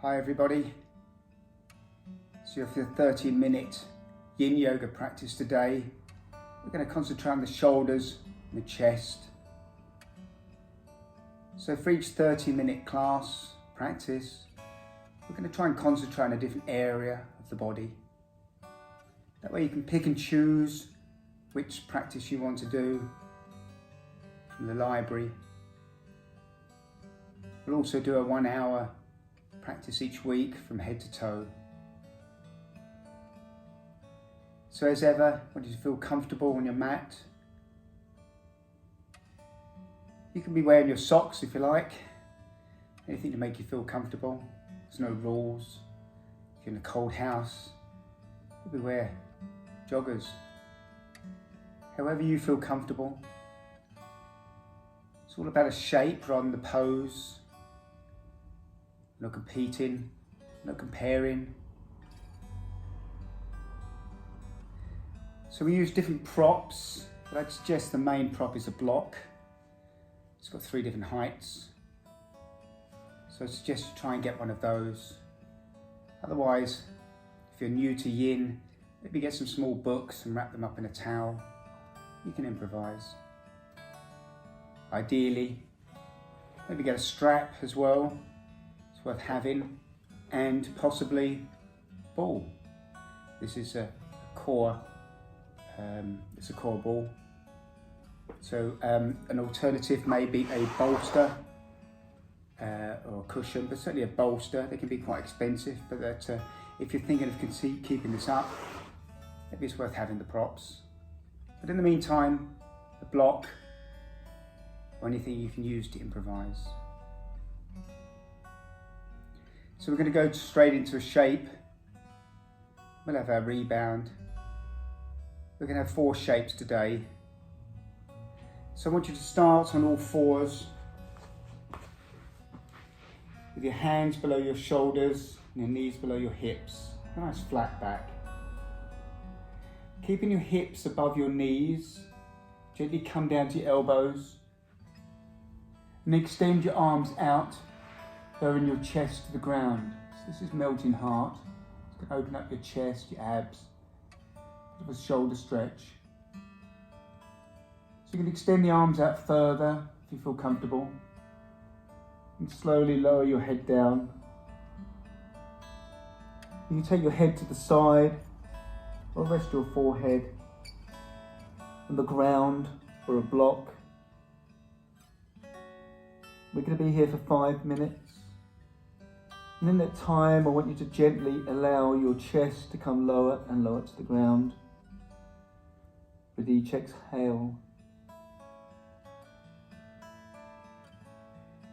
Hi everybody, so for your 30-minute yin yoga practice today, we're going to concentrate on the shoulders and the chest. So for each 30-minute class practice, we're going to try and concentrate on a different area of the body. That way you can pick and choose which practice you want to do from the library. We'll also do a 1 hour practice each week from head to toe. So as ever, I want you to feel comfortable on your mat. You can be wearing your socks if you like, anything to make you feel comfortable. There's no rules. If you're in a cold house, you can wear joggers. However you feel comfortable. It's all about a shape rather than the pose. Not competing, not comparing. So we use different props, but I'd suggest the main prop is a block. It's got 3 different heights. So I suggest you try and get one of those. Otherwise, if you're new to yin, maybe get some small books and wrap them up in a towel. You can improvise. Ideally, maybe get a strap as well. It's worth having, and possibly ball. This is a core. It's a core ball. So an alternative may be a bolster or a cushion, but certainly a bolster. They can be quite expensive, but that if you're thinking of keeping this up, maybe it's worth having the props. But in the meantime, a block or anything you can use to improvise. So we're going to go straight into a shape. We'll have our rebound. We're going to have 4 shapes today. So I want you to start on all 4s with your hands below your shoulders and your knees below your hips. A nice flat back. Keeping your hips above your knees, gently come down to your elbows and extend your arms out, lowering your chest to the ground. So this is melting heart. It's going to open up your chest, your abs, a bit of a shoulder stretch. So you can extend the arms out further if you feel comfortable. And slowly lower your head down. You can take your head to the side or rest your forehead on the ground or a block. We're going to be here for 5 minutes. And in that time, I want you to gently allow your chest to come lower and lower to the ground. With each exhale,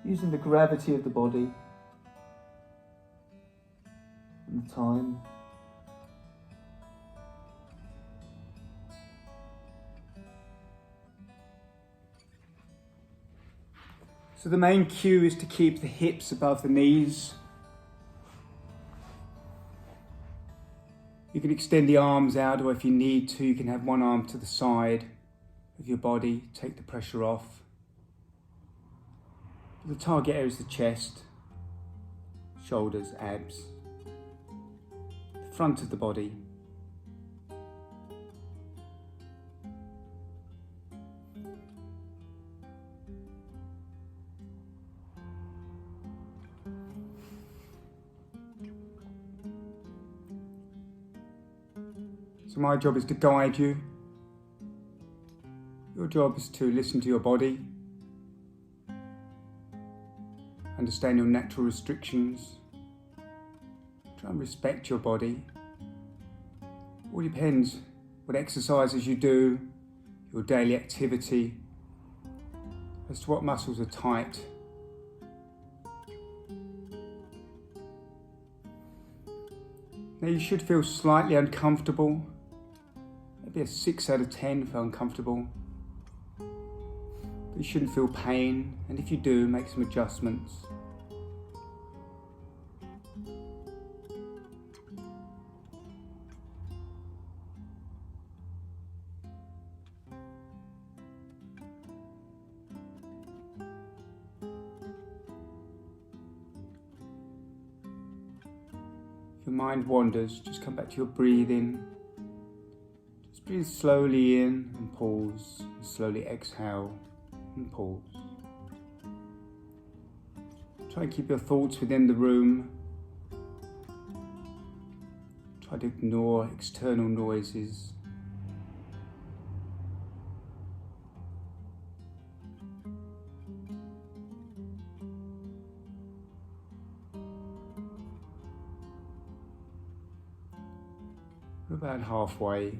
using the gravity of the body and the time. So the main cue is to keep the hips above the knees. You can extend the arms out, or if you need to, you can have one arm to the side of your body, take the pressure off. The target area is the chest, shoulders, abs, the front of the body. So my job is to guide you. Your job is to listen to your body, understand your natural restrictions, try and respect your body. It all depends what exercises you do, your daily activity, as to what muscles are tight. Now you should feel slightly uncomfortable. Maybe a 6 out of 10 if uncomfortable. But you shouldn't feel pain, and if you do, make some adjustments. If your mind wanders, just come back to your breathing. Just breathe slowly in and pause, and slowly exhale and pause. Try and keep your thoughts within the room. Try to ignore external noises. We're about halfway.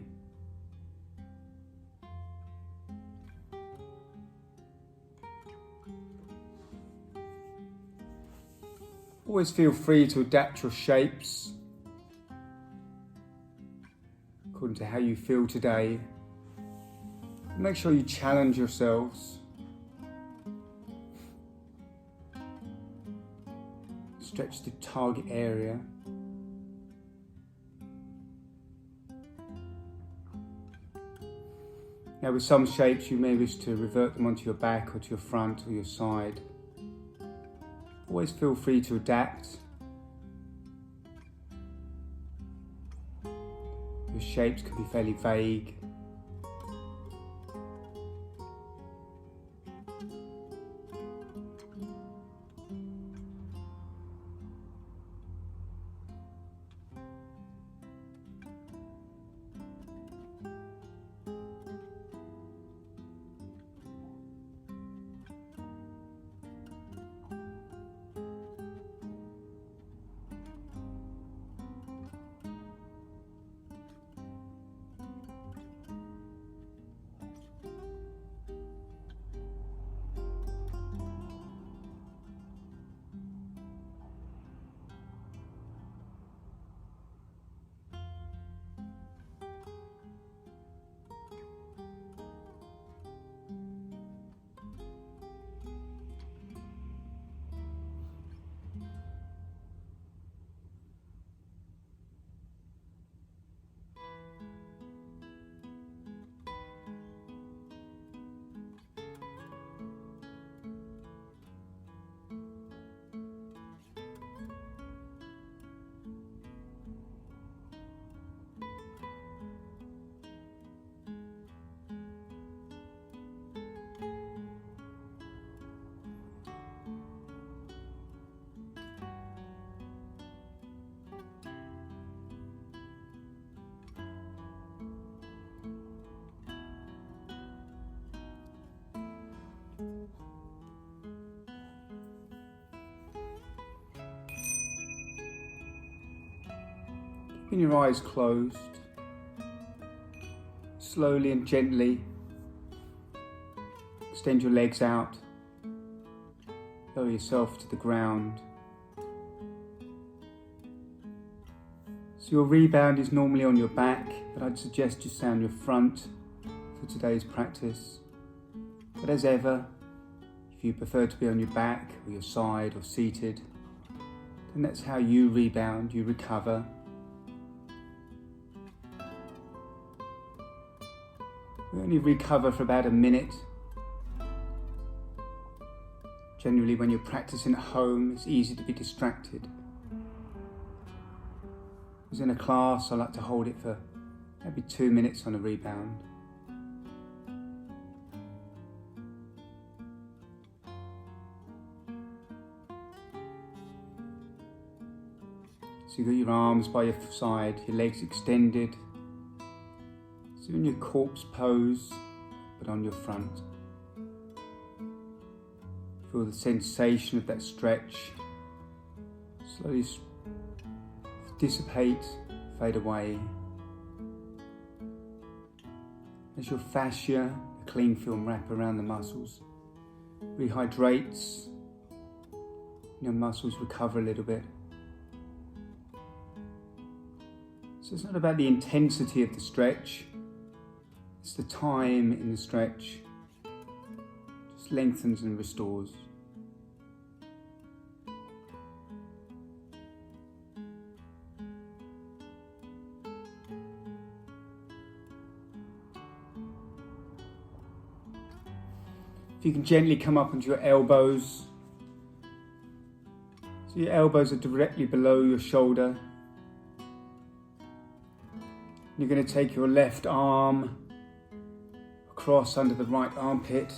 Always feel free to adapt your shapes according to how you feel today. Make sure you challenge yourselves. Stretch the target area. Now with some shapes you may wish to revert them onto your back or to your front or your side. Always feel free to adapt. Your shapes can be fairly vague. Keeping your eyes closed, slowly and gently extend your legs out, lower yourself to the ground. So your rebound is normally on your back, but I'd suggest you stay on your front for today's practice. But as ever, if you prefer to be on your back or your side or seated, then that's how you rebound, you recover. We only recover for about a minute. Generally, when you're practicing at home, it's easy to be distracted. As in a class, I like to hold it for maybe 2 minutes on a rebound. So you've got your arms by your side, your legs extended. So in your corpse pose, but on your front. Feel the sensation of that stretch. Slowly dissipate, fade away. As your fascia, the cling film wrap around the muscles, rehydrates, your muscles recover a little bit. So it's not about the intensity of the stretch, it's the time in the stretch. Just lengthens and restores. If you can gently come up onto your elbows. So your elbows are directly below your shoulder. You're going to take your left arm across under the right armpit.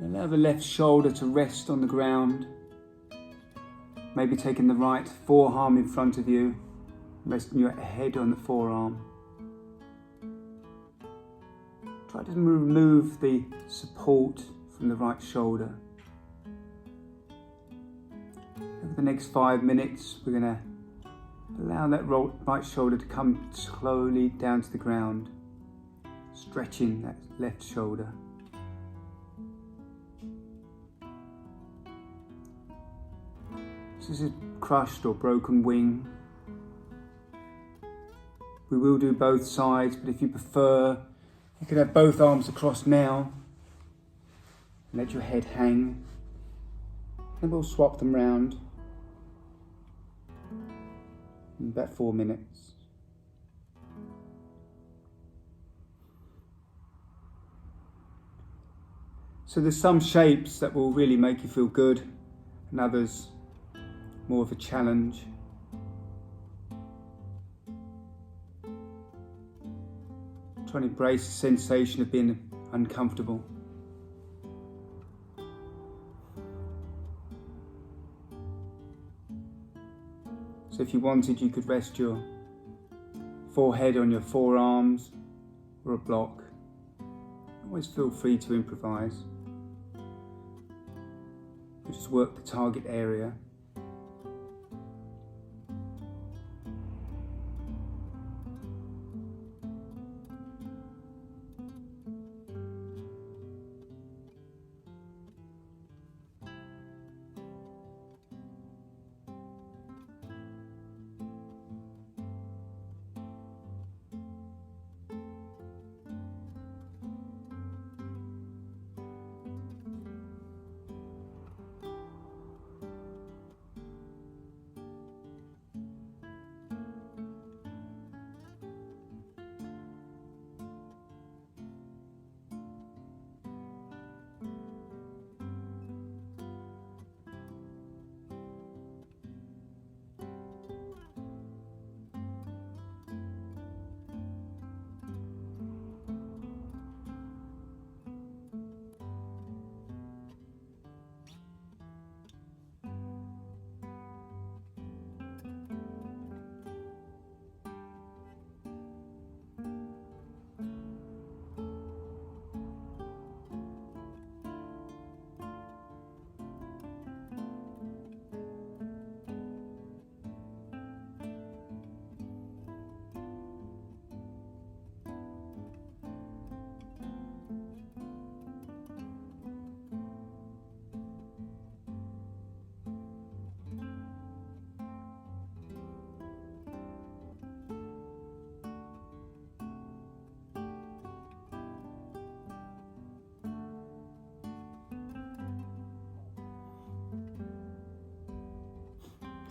Allow the left shoulder to rest on the ground. Maybe taking the right forearm in front of you, resting your head on the forearm. Try to remove the support from the right shoulder. Over the next 5 minutes, we're going to allow that right shoulder to come slowly down to the ground, stretching that left shoulder. This is a crushed or broken wing. We will do both sides, but if you prefer, you can have both arms across now. Let your head hang. And we'll swap them round in about 4 minutes. So there's some shapes that will really make you feel good, and others more of a challenge. Try and embrace the sensation of being uncomfortable. So if you wanted, you could rest your forehead on your forearms or a block. Always feel free to improvise. Just work the target area.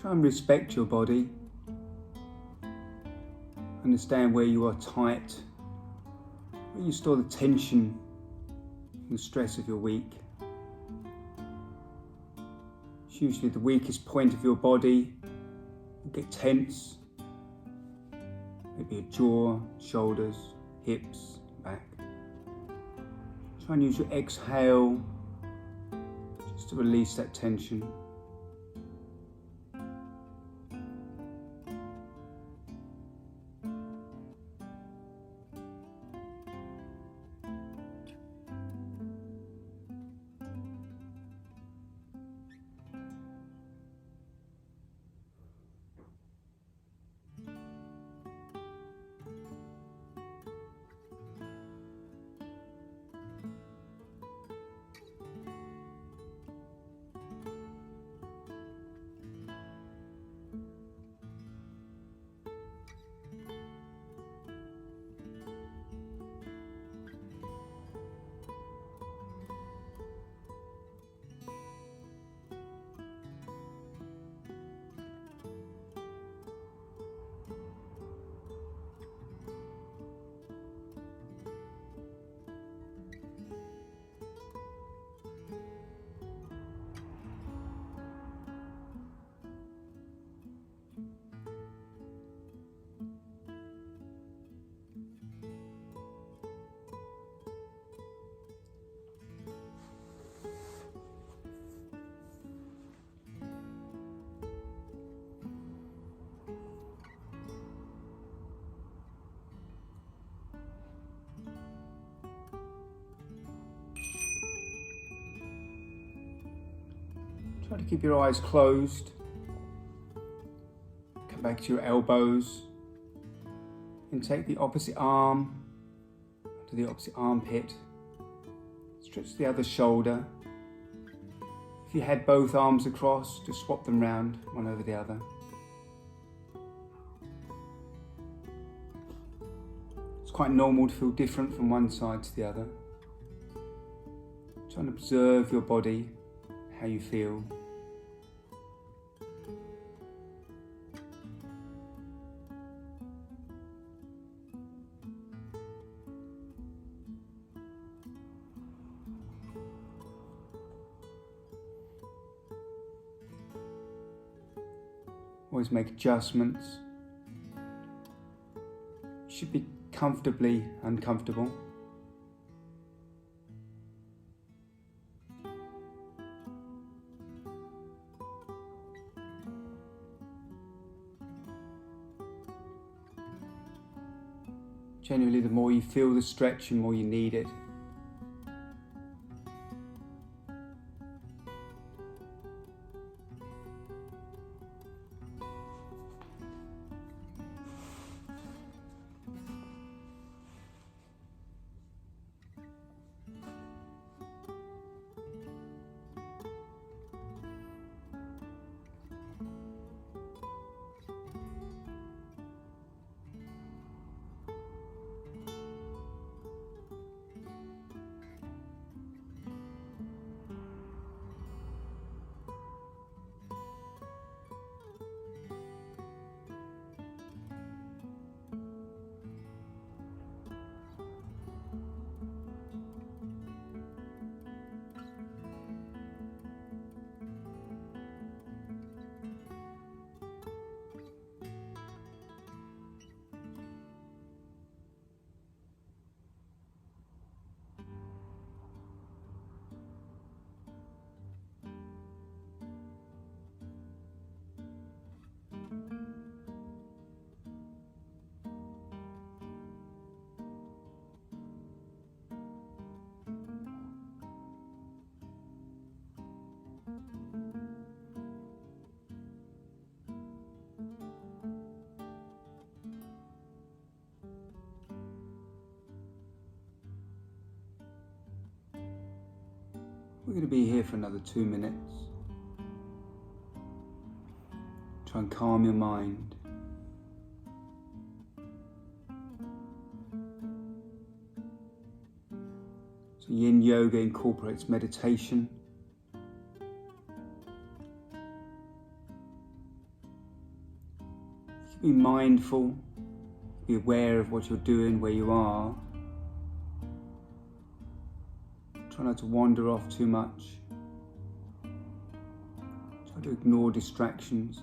Try and respect your body. Understand where you are tight, where you store the tension and the stress of your week. It's usually the weakest point of your body will get tense. Maybe your jaw, shoulders, hips, back. Try and use your exhale just to release that tension. Try to keep your eyes closed. Come back to your elbows and take the opposite arm to the opposite armpit. Stretch the other shoulder. If you had both arms across, just swap them round, one over the other. It's quite normal to feel different from one side to the other. Try and observe your body, how you feel. Always make adjustments. You should be comfortably uncomfortable. Generally, the more you feel the stretch, the more you need it. We're going to be here for another 2 minutes. Try and calm your mind. So Yin Yoga incorporates meditation. Be mindful, be aware of what you're doing, where you are. Try not to wander off too much. Try to ignore distractions.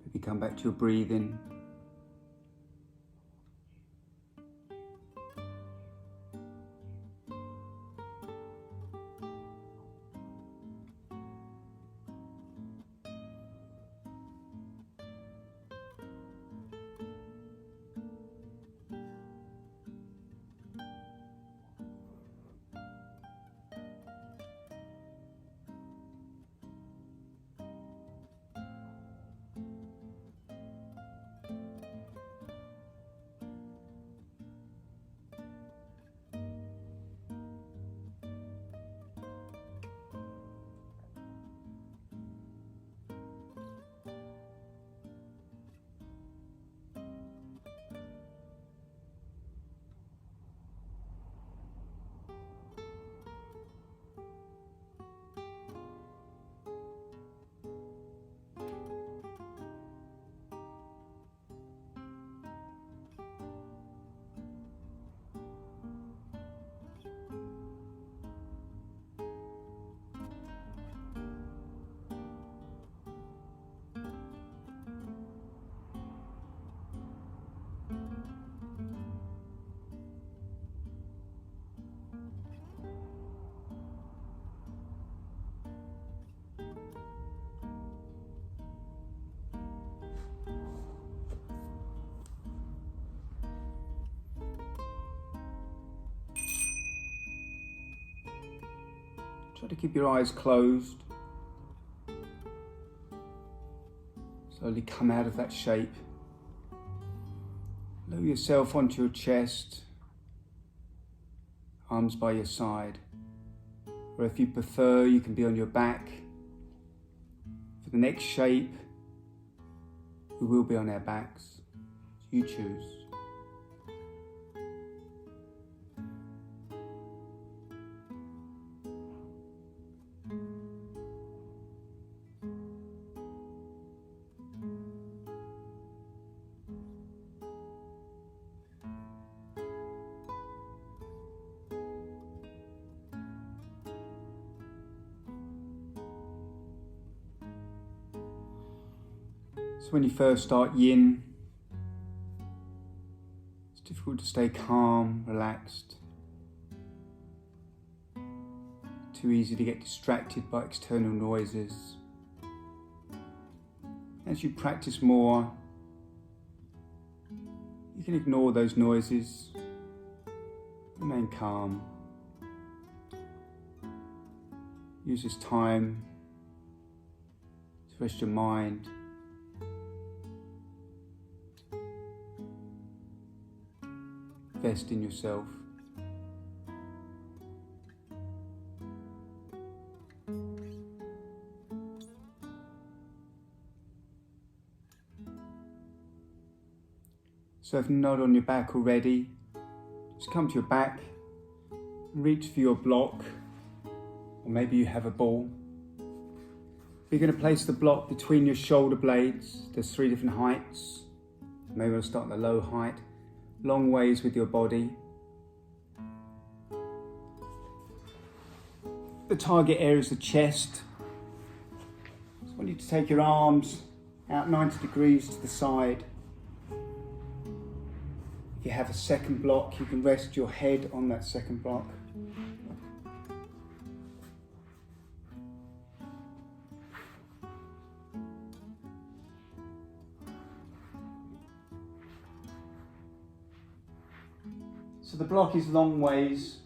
Maybe come back to your breathing. Try to keep your eyes closed. Slowly come out of that shape. Lower yourself onto your chest, arms by your side. Or if you prefer, you can be on your back. For the next shape, we will be on our backs. You choose. So when you first start yin, it's difficult to stay calm, relaxed. Too easy to get distracted by external noises. As you practice more, you can ignore those noises, remain calm. Use this time to rest your mind. Invest in yourself. So if you're not on your back already, just come to your back and reach for your block, or maybe you have a ball. You're going to place the block between your shoulder blades. There's 3 different heights. Maybe we'll start at the low height. Long ways with your body. The target area is the chest. So I want you to take your arms out 90 degrees to the side. If you have a second block, you can rest your head on that second block. So the block is long ways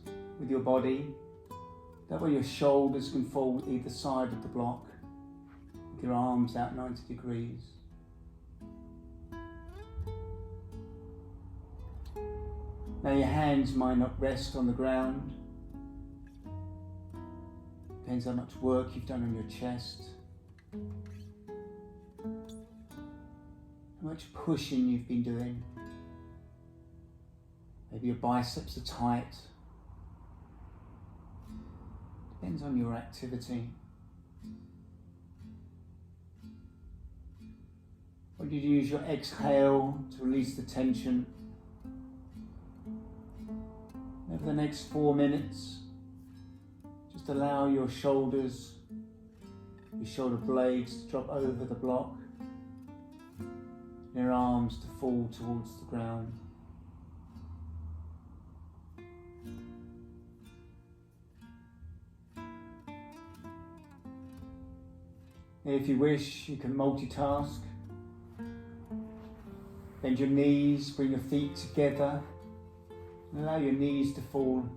with your body. That way your shoulders can fall either side of the block, with your arms out 90 degrees. Now your hands might not rest on the ground. Depends how much work you've done on your chest. How much pushing you've been doing. Maybe your biceps are tight. Depends on your activity. Or you use your exhale to release the tension. Over the next 4 minutes, just allow your shoulders, your shoulder blades to drop over the block, your arms to fall towards the ground. If you wish, you can multitask. Bend your knees, bring your feet together, and allow your knees to fall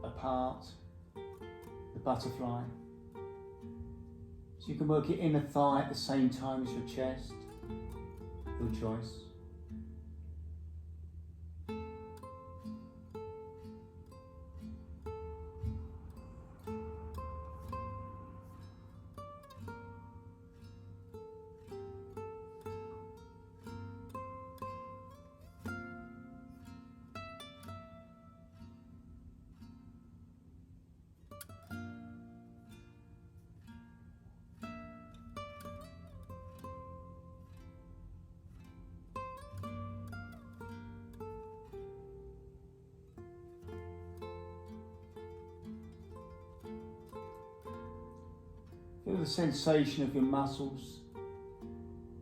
apart, the butterfly. So you can work your inner thigh at the same time as your chest, your choice. Feel the sensation of your muscles,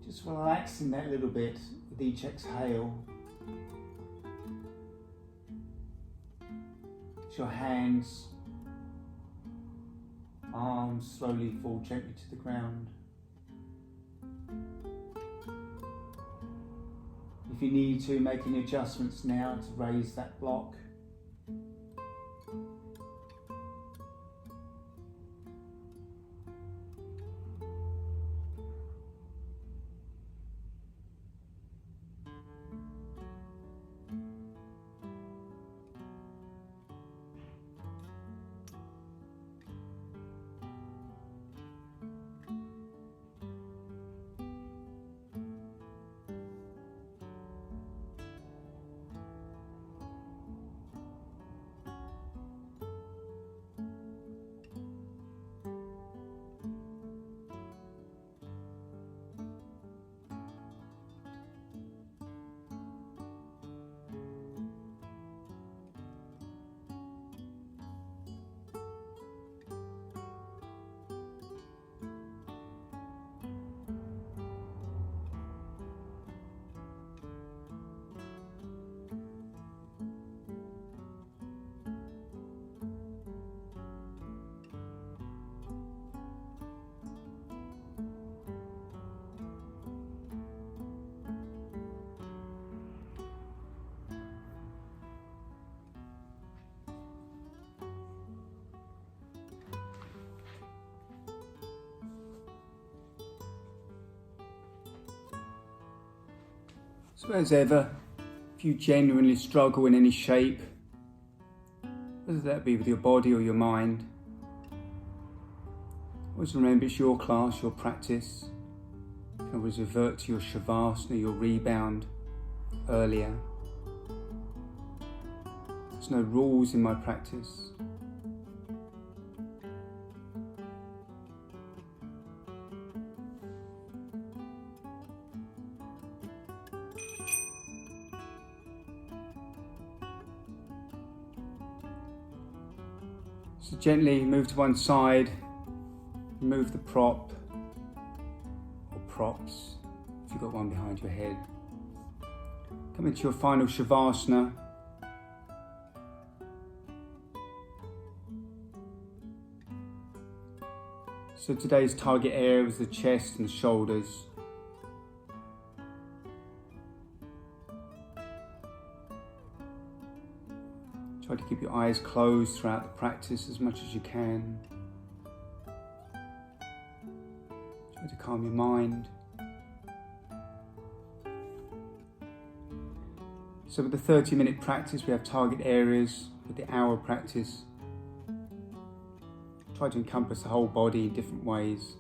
just relaxing that little bit with each exhale. As your hands, arms slowly fall gently to the ground. If you need to, make any adjustments now to raise that block. So as ever, if you genuinely struggle in any shape, whether that be with your body or your mind, always remember it's your class, your practice. You can always revert to your Shavasana, your rebound earlier. There's no rules in my practice. So gently move to one side, remove the prop or props if you've got one behind your head. Come into your final Shavasana. So today's target area was the chest and the shoulders. Try to keep your eyes closed throughout the practice as much as you can. Try to calm your mind. So with the 30-minute practice, we have target areas. With the hour practice, try to encompass the whole body in different ways.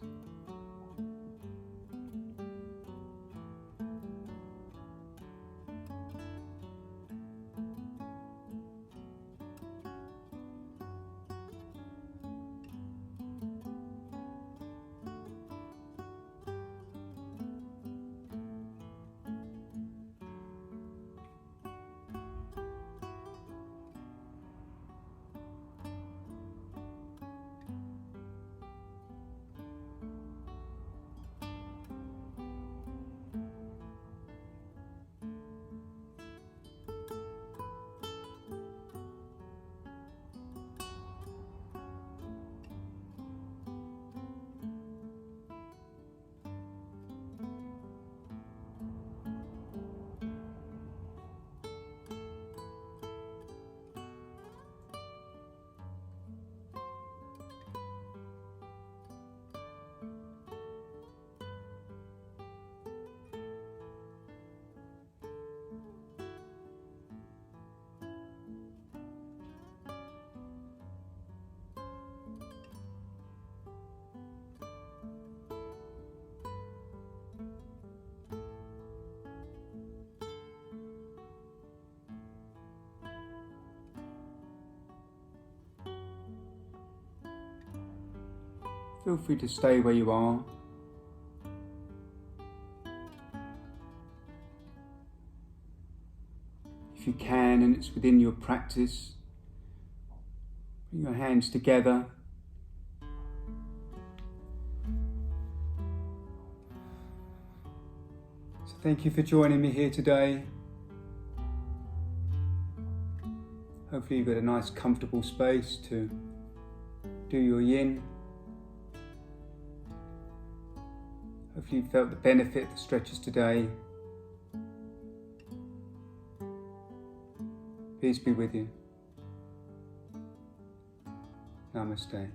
Feel free to stay where you are. If you can, and it's within your practice, bring your hands together. So thank you for joining me here today. Hopefully you've got a nice comfortable space to do your yin. Hopefully you felt the benefit of the stretches today. Peace be with you. Namaste.